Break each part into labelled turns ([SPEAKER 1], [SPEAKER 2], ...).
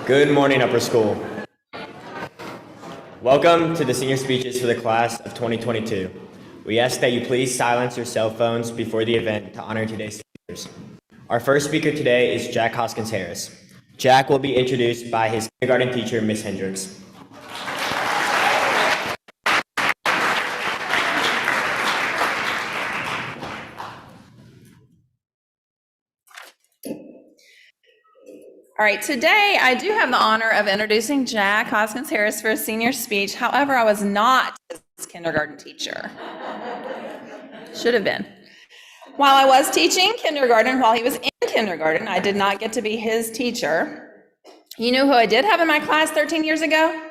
[SPEAKER 1] Good morning, Upper School. Welcome to the senior speeches for the class of 2022. We ask that you please silence your cell phones before the event to honor today's speakers. Our first speaker today is Jack Hoskins-Harris. Jack will be introduced by his kindergarten teacher, Ms. Hendricks.
[SPEAKER 2] All right, today I do have the honor of introducing Jack Hoskins-Harris for a senior speech. However, I was not his kindergarten teacher. Should have been. While I was teaching kindergarten, while he was in kindergarten, I did not get to be his teacher. You know who I did have in my class 13 years ago?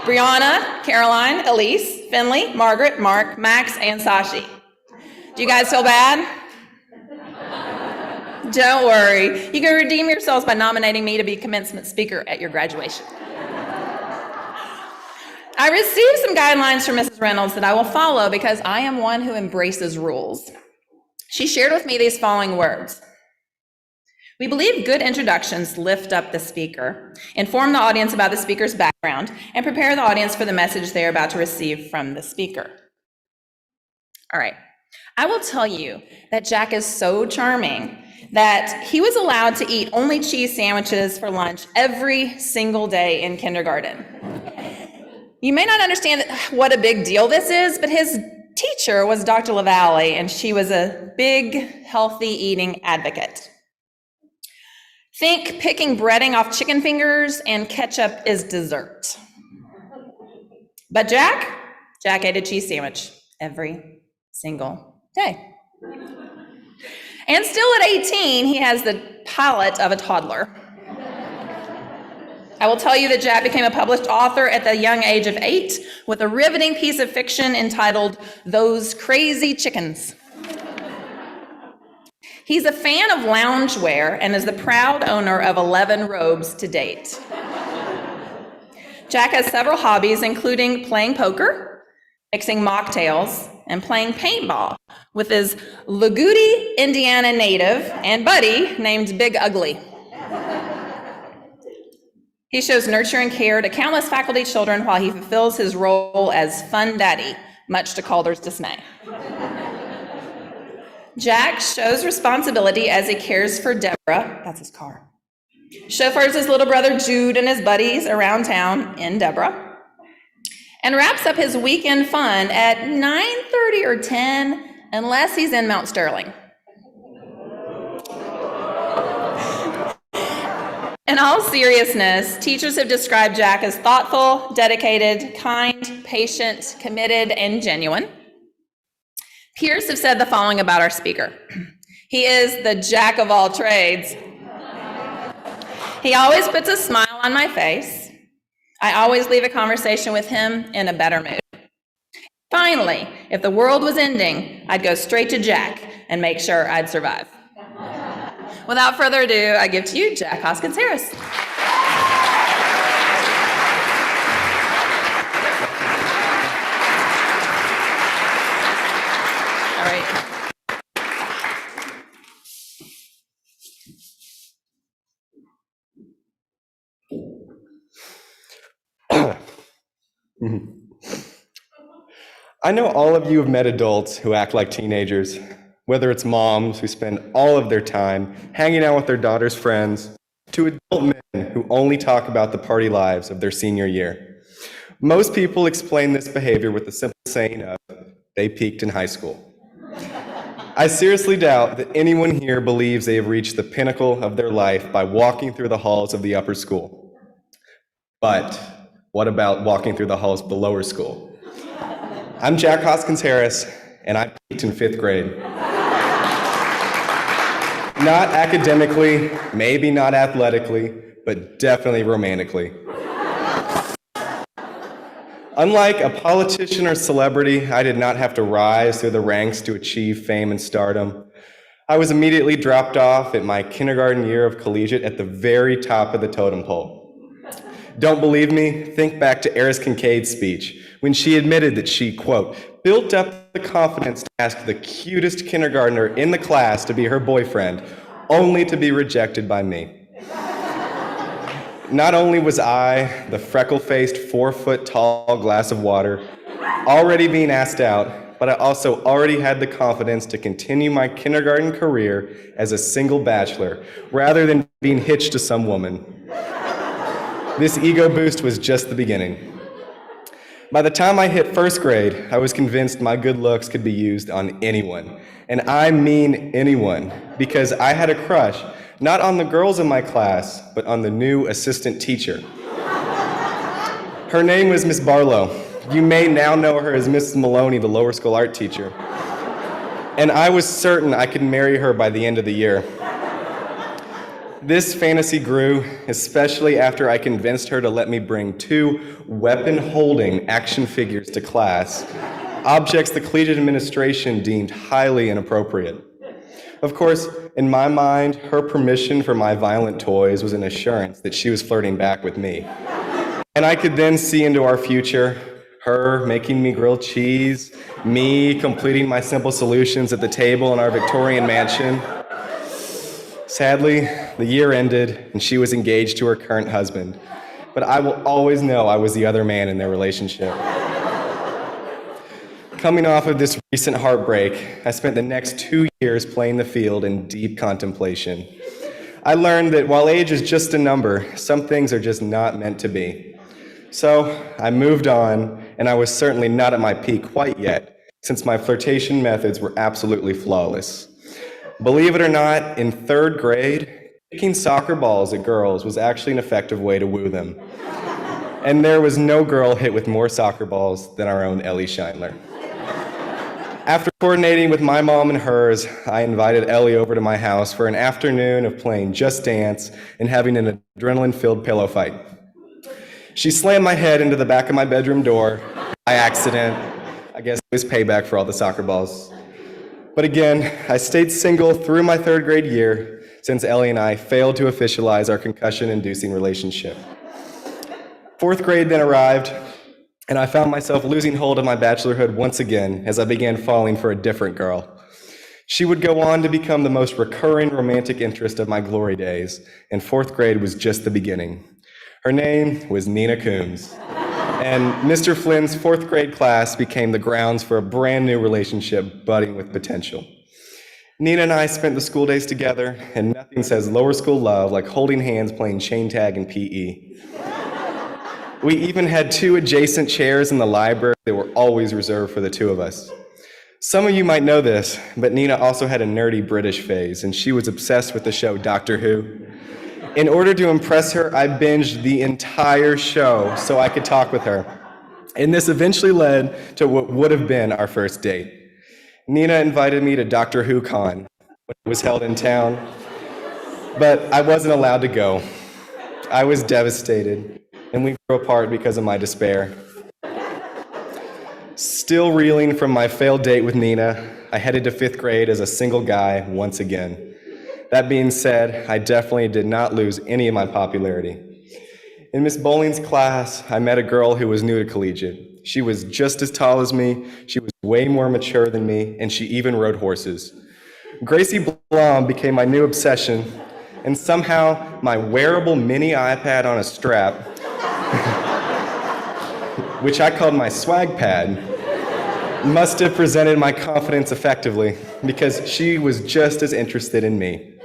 [SPEAKER 2] Brianna, Caroline, Elise, Finley, Margaret, Mark, Max, and Sashi. Do you guys feel bad? Don't worry. You can redeem yourselves by nominating me to be commencement speaker at your graduation. I received some guidelines from Mrs. Reynolds that I will follow because I am one who embraces rules. She shared with me these following words. We believe good introductions lift up the speaker, inform the audience about the speaker's background, and prepare the audience for the message they are about to receive from the speaker. All right. I will tell you that Jack is so charming that he was allowed to eat only cheese sandwiches for lunch every single day in kindergarten. You may not understand what a big deal this is, but his teacher was Dr. LaValle, and she was a big, healthy eating advocate. Think picking breading off chicken fingers and ketchup is dessert. But Jack ate a cheese sandwich every single day. And still at 18, he has the palate of a toddler. I will tell you that Jack became a published author at the young age of 8 with a riveting piece of fiction entitled Those Crazy Chickens. He's a fan of loungewear and is the proud owner of 11 robes to date. Jack has several hobbies, including playing poker, mixing mocktails, and playing paintball with his Lagudi, Indiana native and buddy named Big Ugly. He shows nurture and care to countless faculty children while he fulfills his role as fun daddy, much to Calder's dismay. Jack shows responsibility as he cares for Deborah, that's his car, chauffeurs his little brother Jude and his buddies around town in Deborah, and wraps up his weekend fun at 9:30 or 10, unless he's in Mount Sterling. In all seriousness, teachers have described Jack as thoughtful, dedicated, kind, patient, committed, and genuine. Peers have said the following about our speaker. He is the jack of all trades. He always puts a smile on my face. I always leave a conversation with him in a better mood. Finally, if the world was ending, I'd go straight to Jack and make sure I'd survive. Without further ado, I give to you Jack Hoskins-Harris. All right.
[SPEAKER 3] I know all of you have met adults who act like teenagers, whether it's moms who spend all of their time hanging out with their daughter's friends, to adult men who only talk about the party lives of their senior year. Most people explain this behavior with the simple saying of, they peaked in high school. I seriously doubt that anyone here believes they have reached the pinnacle of their life by walking through the halls of the upper school. But what about walking through the halls of the lower school? I'm Jack Hoskins-Harris, and I peaked in 5th grade. Not academically, maybe not athletically, but definitely romantically. Unlike a politician or celebrity, I did not have to rise through the ranks to achieve fame and stardom. I was immediately dropped off at my kindergarten year of collegiate at the very top of the totem pole. Don't believe me? Think back to Eris Kincaid's speech when she admitted that she, quote, built up the confidence to ask the cutest kindergartner in the class to be her boyfriend, only to be rejected by me. Not only was I, the freckle-faced, 4-foot-tall glass of water, already being asked out, but I also already had the confidence to continue my kindergarten career as a single bachelor, rather than being hitched to some woman. This ego boost was just the beginning. By the time I hit first grade, I was convinced my good looks could be used on anyone. And I mean anyone, because I had a crush, not on the girls in my class, but on the new assistant teacher. Her name was Miss Barlow. You may now know her as Mrs. Maloney, the lower school art teacher. And I was certain I could marry her by the end of the year. This fantasy grew, especially after I convinced her to let me bring 2 weapon-holding action figures to class, objects the collegiate administration deemed highly inappropriate. Of course, in my mind, her permission for my violent toys was an assurance that she was flirting back with me. And I could then see into our future, her making me grilled cheese, me completing my simple solutions at the table in our Victorian mansion. Sadly, the year ended and she was engaged to her current husband, but I will always know I was the other man in their relationship. Coming off of this recent heartbreak, I spent the next 2 years playing the field in deep contemplation. I learned that while age is just a number, some things are just not meant to be. So I moved on, and I was certainly not at my peak quite yet, since my flirtation methods were absolutely flawless. Believe it or not, in 3rd grade, kicking soccer balls at girls was actually an effective way to woo them. And there was no girl hit with more soccer balls than our own Ellie Scheindler. After coordinating with my mom and hers, I invited Ellie over to my house for an afternoon of playing Just Dance and having an adrenaline-filled pillow fight. She slammed my head into the back of my bedroom door by accident. I guess it was payback for all the soccer balls. But again, I stayed single through my 3rd grade year since Ellie and I failed to officialize our concussion-inducing relationship. 4th grade then arrived, and I found myself losing hold of my bachelorhood once again as I began falling for a different girl. She would go on to become the most recurring romantic interest of my glory days, and 4th grade was just the beginning. Her name was Nina Coombs, and Mr. Flynn's 4th grade class became the grounds for a brand new relationship budding with potential. Nina and I spent the school days together, and nothing says lower school love like holding hands playing chain tag in PE. We even had 2 adjacent chairs in the library that were always reserved for the 2 of us. Some of you might know this, but Nina also had a nerdy British phase, and she was obsessed with the show Doctor Who. In order to impress her, I binged the entire show so I could talk with her. And this eventually led to what would have been our first date. Nina invited me to Doctor Who Con when it was held in town, but I wasn't allowed to go. I was devastated, and we grew apart because of my despair. Still reeling from my failed date with Nina, I headed to 5th grade as a single guy once again. That being said, I definitely did not lose any of my popularity. In Miss Bowling's class, I met a girl who was new to collegiate. She was just as tall as me, she was way more mature than me, and she even rode horses. Gracie Blom became my new obsession, and somehow my wearable mini iPad on a strap, which I called my swag pad, must have presented my confidence effectively, because she was just as interested in me.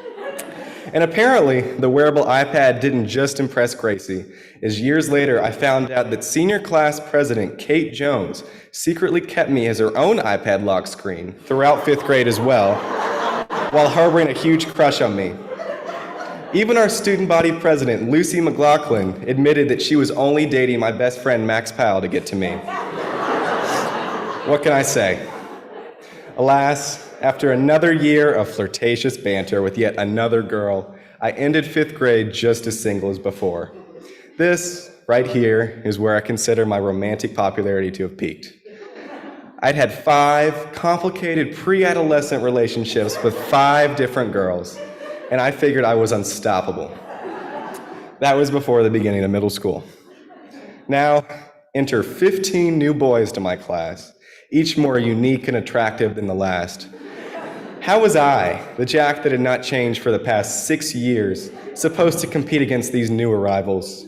[SPEAKER 3] And apparently, the wearable iPad didn't just impress Gracie, as years later I found out that senior class president Kate Jones secretly kept me as her own iPad lock screen throughout 5th grade as well, while harboring a huge crush on me. Even our student body president, Lucy McLaughlin, admitted that she was only dating my best friend Max Powell to get to me. What can I say? Alas, after another year of flirtatious banter with yet another girl, I ended 5th grade just as single as before. This, right here, is where I consider my romantic popularity to have peaked. I'd had 5 complicated pre-adolescent relationships with 5 different girls, and I figured I was unstoppable. That was before the beginning of middle school. Now, enter 15 new boys to my class, each more unique and attractive than the last. How was I, the Jack that had not changed for the past 6 years, supposed to compete against these new arrivals?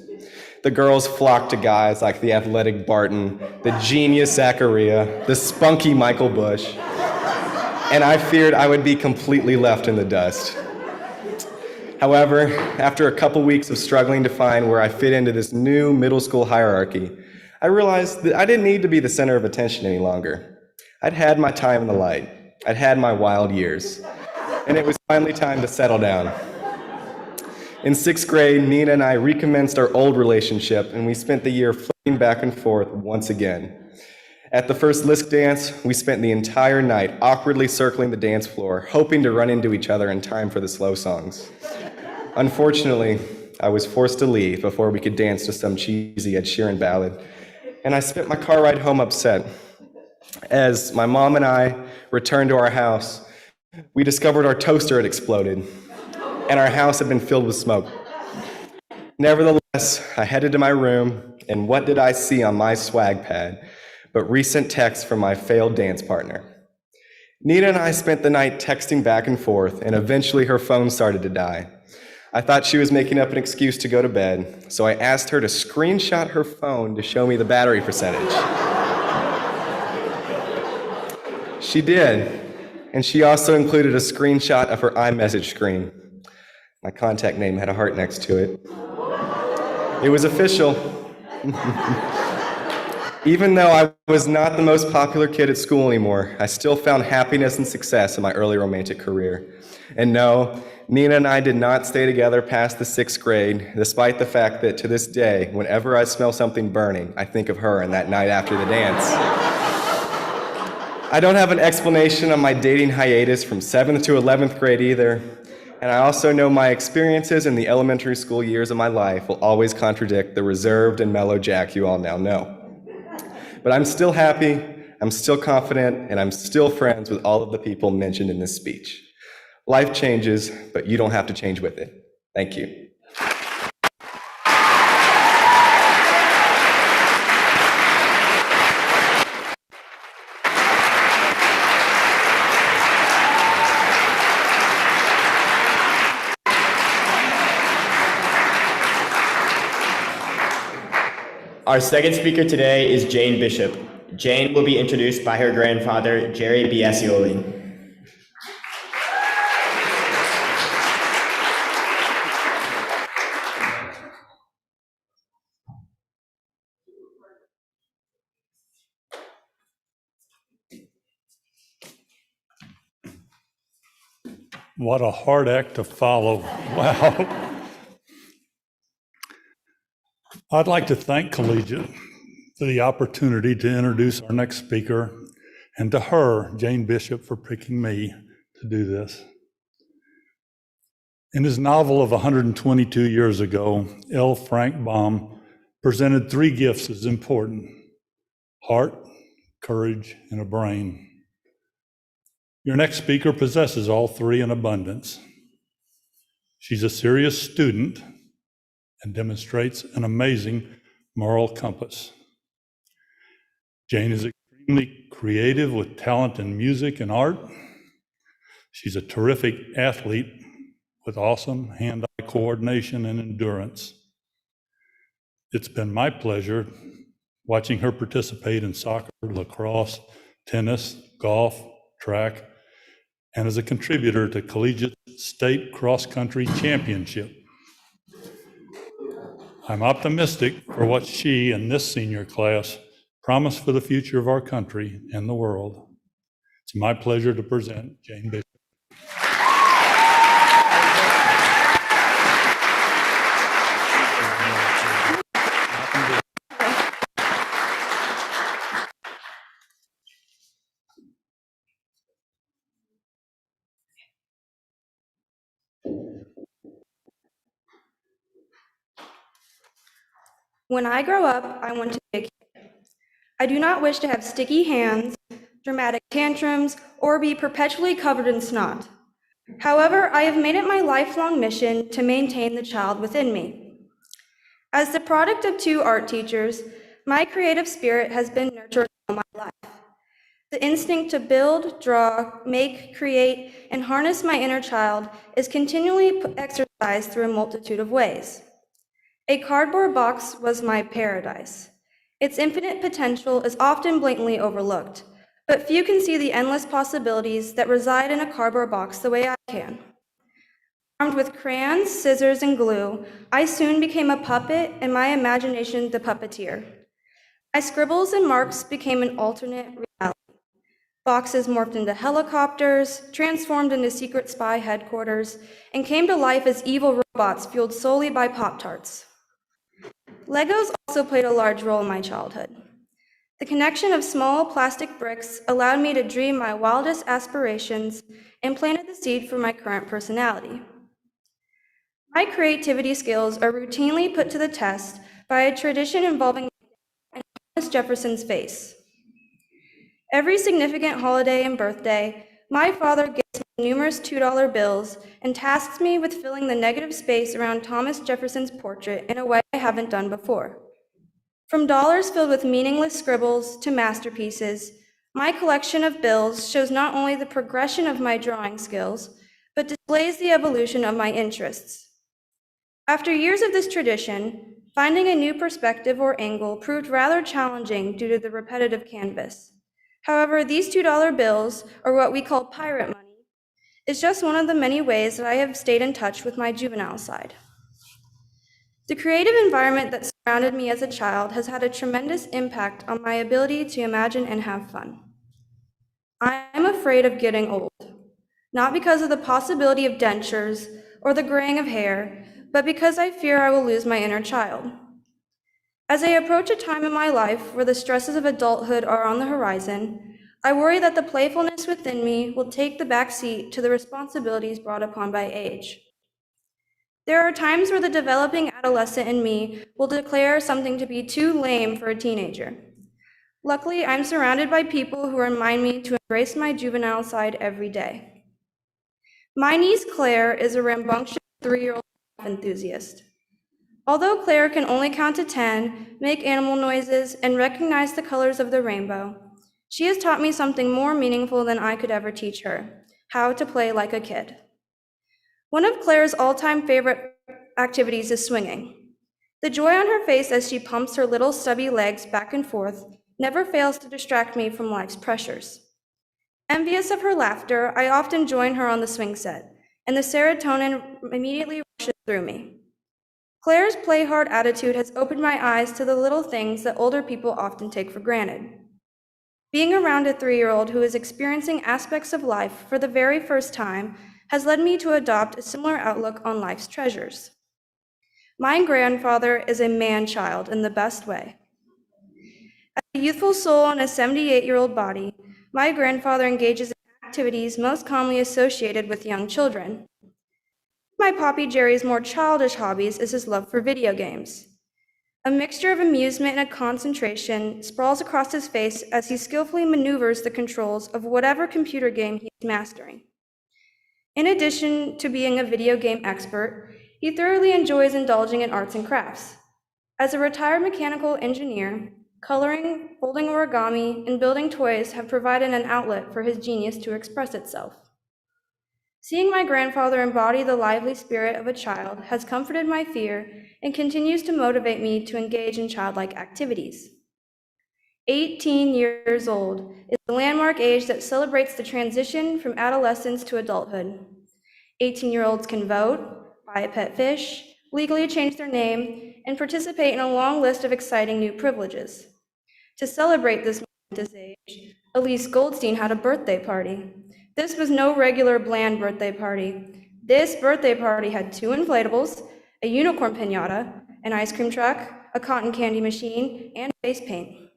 [SPEAKER 3] The girls flocked to guys like the athletic Barton, the genius Zachariah, the spunky Michael Bush, and I feared I would be completely left in the dust. However, after a couple weeks of struggling to find where I fit into this new middle school hierarchy, I realized that I didn't need to be the center of attention any longer. I'd had my time in the light. I'd had my wild years, and it was finally time to settle down. In 6th grade, Nina and I recommenced our old relationship, and we spent the year flirting back and forth once again. At the first Lisk dance, we spent the entire night awkwardly circling the dance floor, hoping to run into each other in time for the slow songs. Unfortunately, I was forced to leave before we could dance to some cheesy Ed Sheeran ballad, and I spent my car ride home upset. As my mom and I returned to our house, we discovered our toaster had exploded, and our house had been filled with smoke. Nevertheless, I headed to my room, and what did I see on my swag pad but recent texts from my failed dance partner? Nina and I spent the night texting back and forth, and eventually her phone started to die. I thought she was making up an excuse to go to bed, so I asked her to screenshot her phone to show me the battery percentage. She did, and she also included a screenshot of her iMessage screen. My contact name had a heart next to it. It was official. Even though I was not the most popular kid at school anymore, I still found happiness and success in my early romantic career. And no, Nina and I did not stay together past the 6th grade, despite the fact that to this day, whenever I smell something burning, I think of her and that night after the dance. I don't have an explanation on my dating hiatus from 7th to 11th grade either, and I also know my experiences in the elementary school years of my life will always contradict the reserved and mellow Jack you all now know. But I'm still happy, I'm still confident, and I'm still friends with all of the people mentioned in this speech. Life changes, but you don't have to change with it. Thank you.
[SPEAKER 1] Our second speaker today is Jane Bishop. Jane will be introduced by her grandfather, Jerry Biasioli.
[SPEAKER 4] What a hard act to follow. Wow. I'd like to thank Collegiate for the opportunity to introduce our next speaker, and to her, Jane Bishop, for picking me to do this. In his novel of 122 years ago, L. Frank Baum presented 3 gifts as important: heart, courage, and a brain. Your next speaker possesses all 3 in abundance. She's a serious student and demonstrates an amazing moral compass. Jane is extremely creative with talent in music and art. She's a terrific athlete with awesome hand-eye coordination and endurance. It's been my pleasure watching her participate in soccer, lacrosse, tennis, golf, track, and as a contributor to Collegiate State Cross Country Championship. I'm optimistic for what she and this senior class promise for the future of our country and the world. It's my pleasure to present Jane Bishop.
[SPEAKER 5] When I grow up, I want to be a kid. I do not wish to have sticky hands, dramatic tantrums, or be perpetually covered in snot. However, I have made it my lifelong mission to maintain the child within me. As the product of 2 art teachers, my creative spirit has been nurtured all my life. The instinct to build, draw, make, create, and harness my inner child is continually exercised through a multitude of ways. A cardboard box was my paradise. Its infinite potential is often blatantly overlooked, but few can see the endless possibilities that reside in a cardboard box the way I can. Armed with crayons, scissors, and glue, I soon became a puppet and my imagination the puppeteer. My scribbles and marks became an alternate reality. Boxes morphed into helicopters, transformed into secret spy headquarters, and came to life as evil robots fueled solely by Pop-Tarts. Legos also played a large role in my childhood. The connection of small plastic bricks allowed me to dream my wildest aspirations and planted the seed for my current personality. My creativity skills are routinely put to the test by a tradition involving Thomas Jefferson's face. Every significant holiday and birthday, my father gives me numerous $2 bills and tasks me with filling the negative space around Thomas Jefferson's portrait in a way I haven't done before. From dollars filled with meaningless scribbles to masterpieces, my collection of bills shows not only the progression of my drawing skills, but displays the evolution of my interests. After years of this tradition, finding a new perspective or angle proved rather challenging due to the repetitive canvas. However, these $2 bills, or what we call pirate money, is just one of the many ways that I have stayed in touch with my juvenile side. The creative environment that surrounded me as a child has had a tremendous impact on my ability to imagine and have fun. I am afraid of getting old, not because of the possibility of dentures or the graying of hair, but because I fear I will lose my inner child. As I approach a time in my life where the stresses of adulthood are on the horizon, I worry that the playfulness within me will take the back seat to the responsibilities brought upon by age. There are times where the developing adolescent in me will declare something to be too lame for a teenager. Luckily, I'm surrounded by people who remind me to embrace my juvenile side every day. My niece Claire is a rambunctious 3-year-old enthusiast. Although Claire can only count to 10, make animal noises, and recognize the colors of the rainbow, she has taught me something more meaningful than I could ever teach her: how to play like a kid. One of Claire's all-time favorite activities is swinging. The joy on her face as she pumps her little stubby legs back and forth never fails to distract me from life's pressures. Envious of her laughter, I often join her on the swing set, and the serotonin immediately rushes through me. Claire's play hard attitude has opened my eyes to the little things that older people often take for granted. Being around a 3-year-old who is experiencing aspects of life for the very first time has led me to adopt a similar outlook on life's treasures. My grandfather is a man-child in the best way. As a youthful soul in a 78-year-old body, my grandfather engages in activities most commonly associated with young children. My Poppy Jerry's more childish hobbies is his love for video games. A mixture of amusement and concentration sprawls across his face as he skillfully maneuvers the controls of whatever computer game he is mastering. In addition to being a video game expert, he thoroughly enjoys indulging in arts and crafts. As a retired mechanical engineer, coloring, folding origami, and building toys have provided an outlet for his genius to express itself. Seeing my grandfather embody the lively spirit of a child has comforted my fear and continues to motivate me to engage in childlike activities. 18 years old is the landmark age that celebrates the transition from adolescence to adulthood. 18-year-olds can vote, buy a pet fish, legally change their name, and participate in a long list of exciting new privileges. To celebrate this momentous age, Elise Goldstein had a birthday party. This was no regular bland birthday party. This birthday party had 2 inflatables, a unicorn piñata, an ice cream truck, a cotton candy machine, and face paint.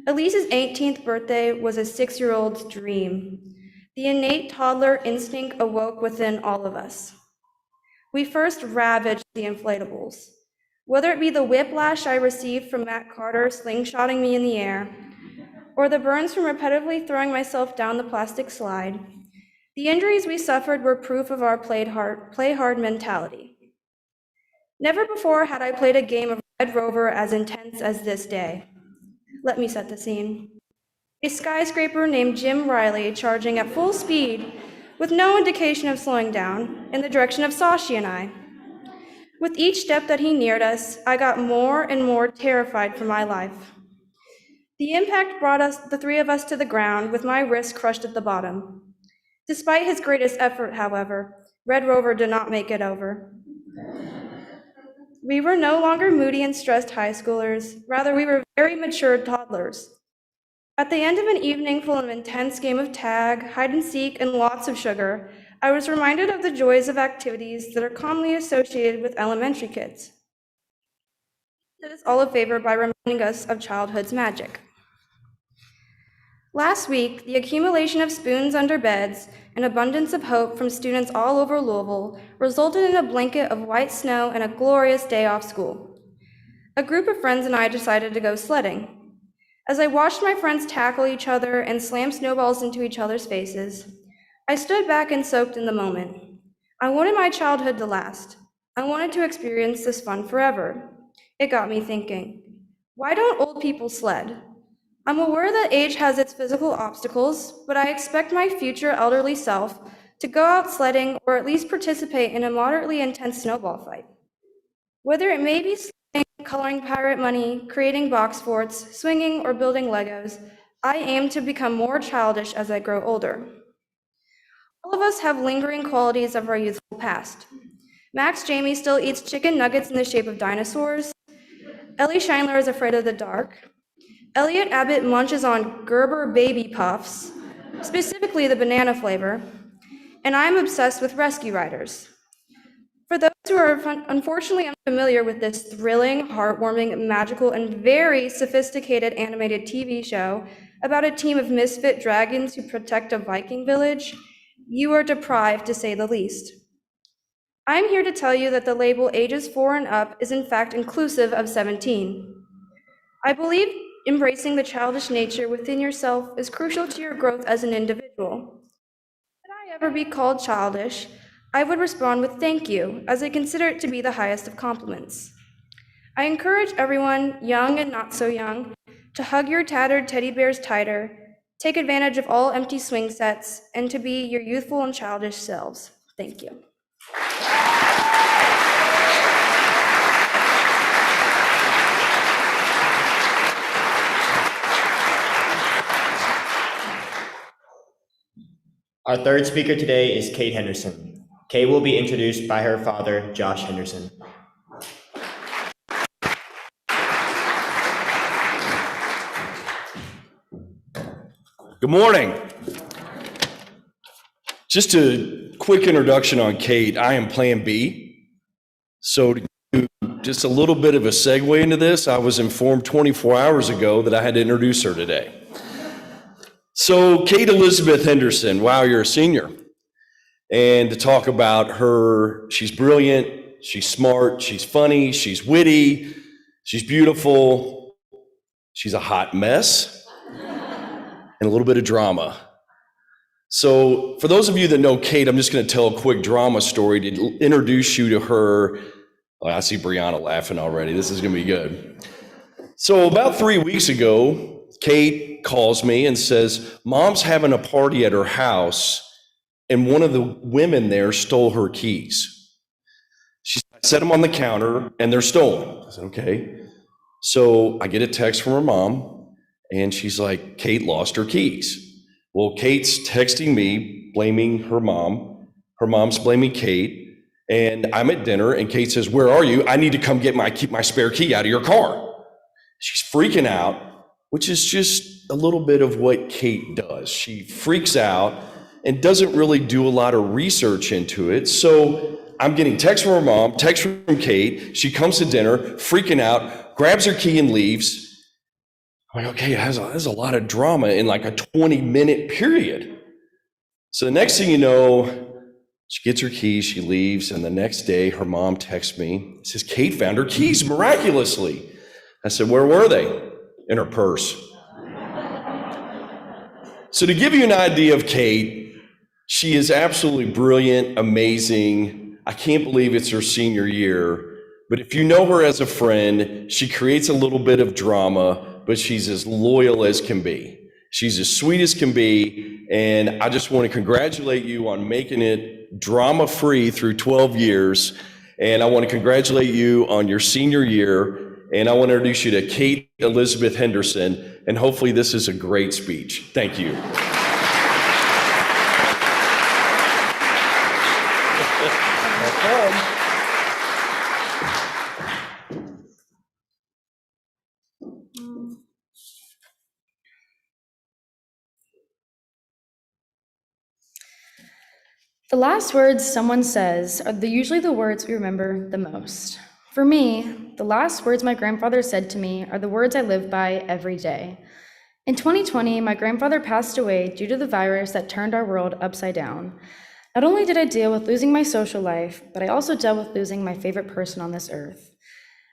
[SPEAKER 5] Elise's 18th birthday was a 6-year-old's dream. The innate toddler instinct awoke within all of us. We first ravaged the inflatables. Whether it be the whiplash I received from Matt Carter slingshotting me in the air, or the burns from repetitively throwing myself down the plastic slide, the injuries we suffered were proof of our play hard mentality. Never before had I played a game of Red Rover as intense as this day. Let me set the scene. a skyscraper named Jim Riley charging at full speed with no indication of slowing down in the direction of Sashi and I. With each step that he neared us, I got more and more terrified for my life. The impact brought the three of us to the ground with my wrist crushed at the bottom. Despite his greatest effort, however, Red Rover did not make it over. We were no longer moody and stressed high schoolers, rather we were very mature toddlers. At the end of an evening full of an intense game of tag, hide and seek, and lots of sugar, I was reminded of the joys of activities that are commonly associated with elementary kids. Did us all a favor by reminding us of childhood's magic. Last week, the accumulation of spoons under beds and abundance of hope from students all over Louisville resulted in a blanket of white snow and a glorious day off school. A group of friends and I decided to go sledding. As I watched my friends tackle each other and slam snowballs into each other's faces, I stood back and soaked in the moment. I wanted my childhood to last. I wanted to experience this fun forever. It got me thinking, why don't old people sled? I'm aware that age has its physical obstacles, but I expect my future elderly self to go out sledding or at least participate in a moderately intense snowball fight. Whether it may be sledding, coloring pirate money, creating box forts, swinging, or building Legos, I aim to become more childish as I grow older. All of us have lingering qualities of our youthful past. Max Jamie still eats chicken nuggets in the shape of dinosaurs. Ellie Scheindler is afraid of the dark. Elliot Abbott munches on Gerber Baby Puffs, specifically the banana flavor, and I'm obsessed with Rescue Riders. For those who are unfortunately unfamiliar with this thrilling, heartwarming, magical, and very sophisticated animated TV show about a team of misfit dragons who protect a Viking village, you are deprived, to say the least. I'm here to tell you that the label ages 4 and up is in fact inclusive of 17. I believe embracing the childish nature within yourself is crucial to your growth as an individual. Should I ever be called childish, I would respond with thank you, as I consider it to be the highest of compliments. I encourage everyone, young and not so young, to hug your tattered teddy bears tighter, take advantage of all empty swing sets, and to be your youthful and childish selves. Thank you.
[SPEAKER 1] Our third speaker today is Kate Henderson. Kate will be introduced by her father, Josh Henderson.
[SPEAKER 6] Good morning. Just a quick introduction on Kate. I am Plan B. So to do just a little bit of a segue into this, I was informed 24 hours ago that I had to introduce her today. So Kate Elizabeth Henderson, wow, you're a senior. And to talk about her, she's brilliant, she's smart, she's funny, she's witty, she's beautiful, she's a hot mess, and a little bit of drama. So for those of you that know Kate, I'm just going to tell a quick drama story to introduce you to her. Oh, I see Brianna laughing already. This is going to be good. So about 3 weeks ago, Kate calls me and says, Mom's having a party at her house, and one of the women there stole her keys. She set them on the counter, and they're stolen. I said, okay. So I get a text from her mom, and she's like, Kate lost her keys. Well, Kate's texting me, blaming her mom. Her mom's blaming Kate, and I'm at dinner, and Kate says, where are you? I need to come get my spare key out of your car. She's freaking out, which is just a little bit of what Kate does. She freaks out and doesn't really do a lot of research into it. So I'm getting texts from her mom, texts from Kate. She comes to dinner, freaking out, grabs her key and leaves. I'm like, okay, there's a lot of drama in like a 20-minute period. So the next thing you know, she gets her keys, she leaves, and the next day her mom texts me, says, Kate found her keys miraculously. I said, where were they? In her purse. So to give you an idea of Kate, she is absolutely brilliant, amazing. I can't believe it's her senior year, but if you know her as a friend, she creates a little bit of drama, but she's as loyal as can be. She's as sweet as can be, and I just want to congratulate you on making it drama-free through 12 years, and I want to congratulate you on your senior year, and I want to introduce you to Kate Elizabeth Henderson, and hopefully this is a great speech. Thank you.
[SPEAKER 7] The last words someone says are usually the words we remember the most. For me, the last words my grandfather said to me are the words I live by every day. In 2020, my grandfather passed away due to the virus that turned our world upside down. Not only did I deal with losing my social life, but I also dealt with losing my favorite person on this earth.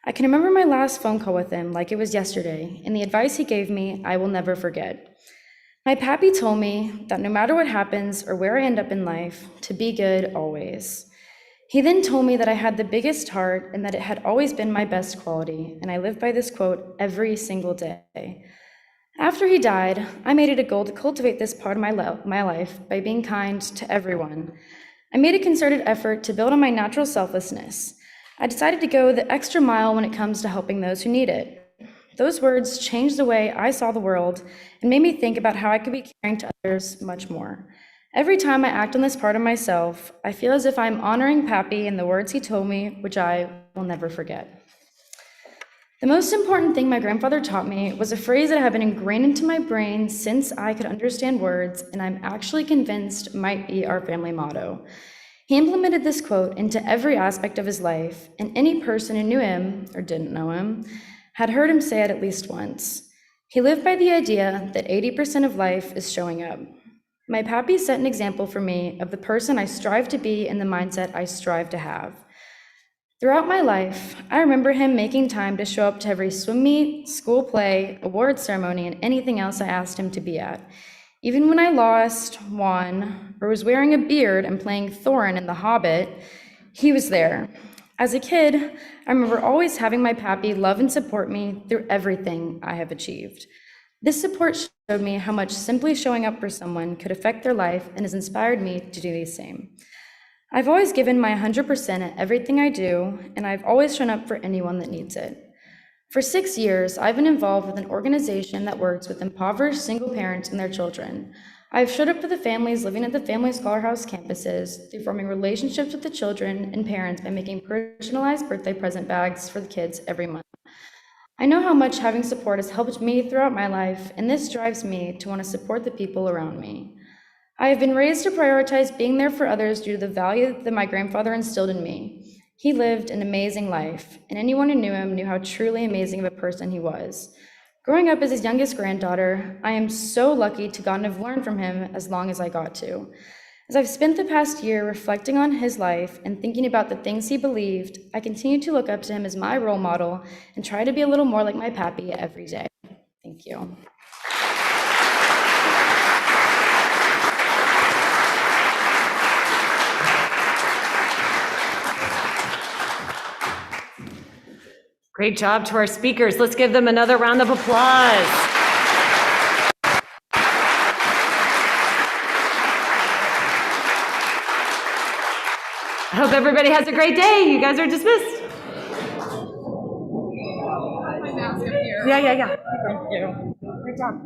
[SPEAKER 7] I can remember my last phone call with him like it was yesterday, and the advice he gave me I will never forget. My pappy told me that no matter what happens or where I end up in life, to be good always. He then told me that I had the biggest heart and that it had always been my best quality, and I live by this quote every single day. After he died, I made it a goal to cultivate this part of my life by being kind to everyone. I made a concerted effort to build on my natural selflessness. I decided to go the extra mile when it comes to helping those who need it. Those words changed the way I saw the world and made me think about how I could be caring to others much more. Every time I act on this part of myself, I feel as if I'm honoring Pappy and the words he told me, which I will never forget. The most important thing my grandfather taught me was a phrase that had been ingrained into my brain since I could understand words, and I'm actually convinced might be our family motto. He implemented this quote into every aspect of his life, and any person who knew him, or didn't know him, had heard him say it at least once. He lived by the idea that 80% of life is showing up. My pappy set an example for me of the person I strive to be and the mindset I strive to have. Throughout my life, I remember him making time to show up to every swim meet, school play, award ceremony, and anything else I asked him to be at. Even when I lost, won, or was wearing a beard and playing Thorin in The Hobbit, he was there. As a kid, I remember always having my pappy love and support me through everything I have achieved. This support showed me how much simply showing up for someone could affect their life and has inspired me to do the same. I've always given my 100% at everything I do, and I've always shown up for anyone that needs it. For 6 years, I've been involved with an organization that works with impoverished single parents and their children. I've showed up for the families living at the Family Scholar House campuses through forming relationships with the children and parents by making personalized birthday present bags for the kids every month. I know how much having support has helped me throughout my life, and this drives me to want to support the people around me. I have been raised to prioritize being there for others due to the value that my grandfather instilled in me. He lived an amazing life, and anyone who knew him knew how truly amazing of a person he was. Growing up as his youngest granddaughter, I am so lucky to God and have learned from him as long as I got to. As I've spent the past year reflecting on his life and thinking about the things he believed, I continue to look up to him as my role model and try to be a little more like my pappy every day. Thank you.
[SPEAKER 8] Great job to our speakers. Let's give them another round of applause. I hope everybody has a great day. You guys are dismissed. Yeah. Thank you. Great job.